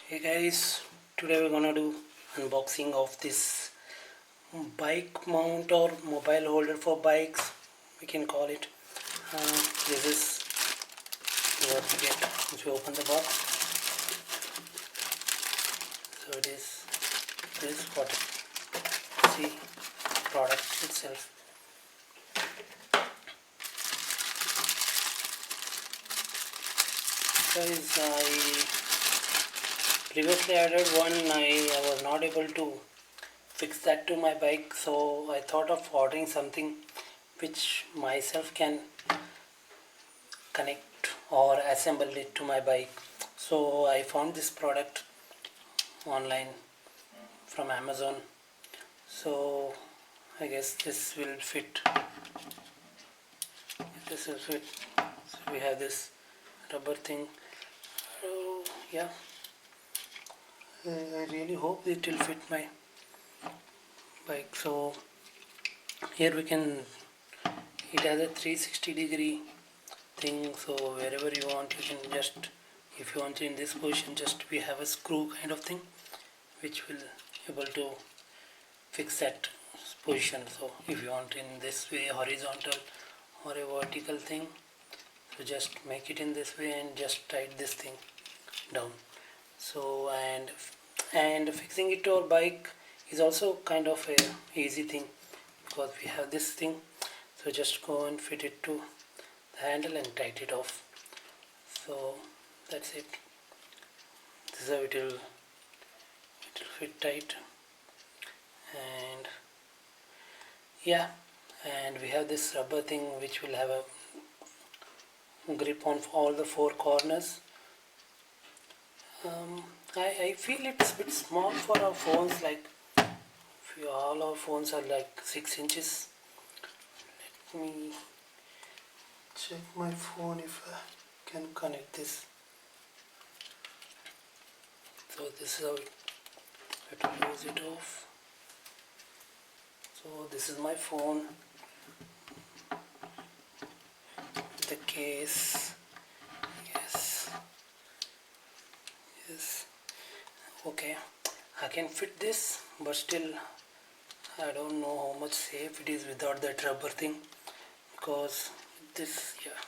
Hey guys, today we're gonna do unboxing of this bike mount or mobile holder for bikes. We can call it. This is what we get once we open the box. So it is this what see product itself. Guys, I previously added one. I was not able to fix that to my bike, so I thought of ordering something which myself can connect or assemble it to my bike. So I found this product online from Amazon. So I guess this will fit. This will fit. So we have this rubber thing. Yeah, I really hope it will fit my bike. So here we can. It has a 360-degree thing, so wherever you want you can just, if you want in this position, just we have a screw kind of thing which will able to fix that position. So if you want in this way, horizontal or a vertical thing, so just make it in this way and just tight this thing down. So and fixing it to our bike is also kind of a easy thing because we have this thing. So just go and fit it to the handle and tight it off. So that's it. This is how it will fit tight. And yeah, and we have this rubber thing which will have a grip on all the four corners. I feel it's a bit small for our phones, like all our phones are like 6 inches. Let me check my phone if I can connect this. So this is how it, I have to close it off. So this is my phone, the case. Yes, okay, I can fit this, but still I don't know how much safe it is without that rubber thing, because this, yeah,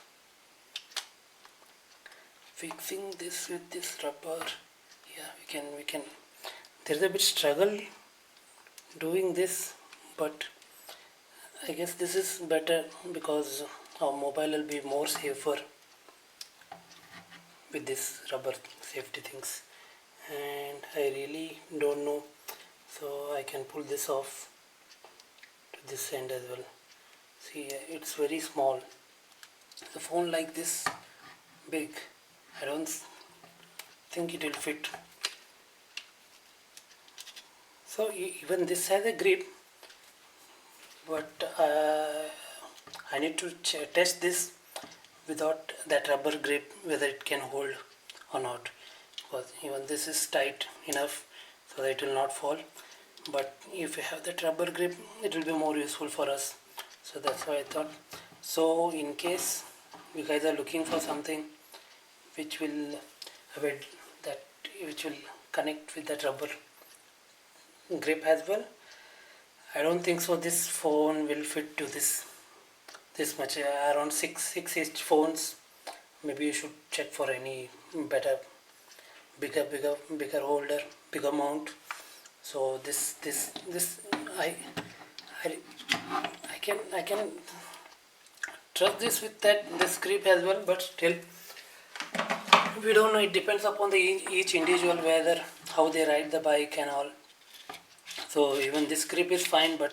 fixing this with this rubber, yeah, we can there's a bit struggle doing this, but I guess this is better because our mobile will be more safer with this rubber safety things. And I really don't know, so I can pull this off to this end as well. See, it's very small. The phone like this big, I don't think it will fit. So even this has a grip, but I need to test this without that rubber grip whether it can hold or not, because even this is tight enough so that it will not fall, but if you have that rubber grip it will be more useful for us. So that's why I thought. So in case you guys are looking for something which will have a, that which will connect with that rubber grip as well, I don't think so this phone will fit to this much. Around 6 inch phones, maybe you should check for any better, bigger holder, bigger mount. So this I I I can trust this with that this grip as well, but still we don't know. It depends upon the each individual, whether how they ride the bike and all. So even this grip is fine, but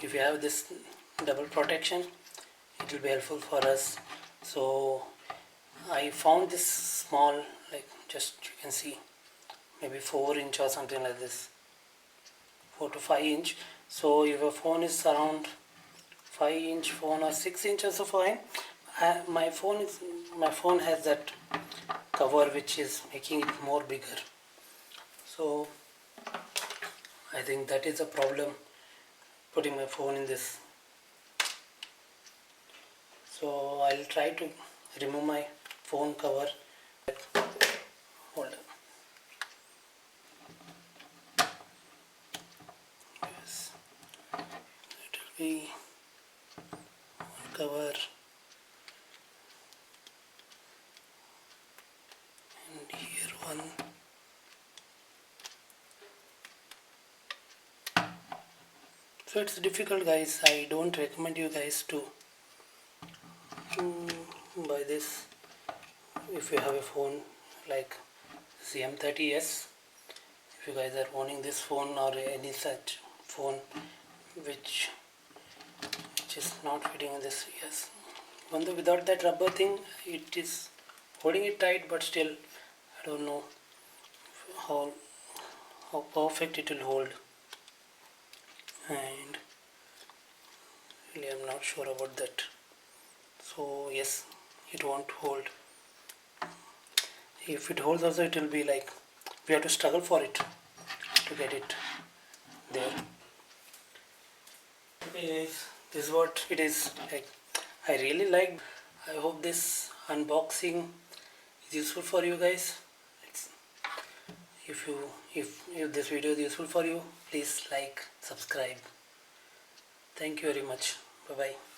if you have this double protection, it will be helpful for us. So I found this small, like just you can see, maybe 4 inch or something like this, 4 to 5 inch. So if a phone is around 5 inch phone or 6 inch also fine. My phone has that cover which is making it more bigger. So I think that is a problem putting my phone in this. So I'll try to remove my phone cover. Hold on. be cover, and here one. So it's difficult guys. I don't recommend you guys to buy this if you have a phone like CM30s. If you guys are owning this phone or any such phone which is not fitting in this, yes, without that rubber thing it is holding it tight, but still I don't know how perfect it will hold, and really I'm not sure about that. So yes, it won't hold. If it holds also, it will be like we have to struggle for it to get it there. Okay guys, this is what it is. Like, I really like. I hope this unboxing is useful for you guys. If this video is useful for you, please like, subscribe. Thank you very much. Bye bye.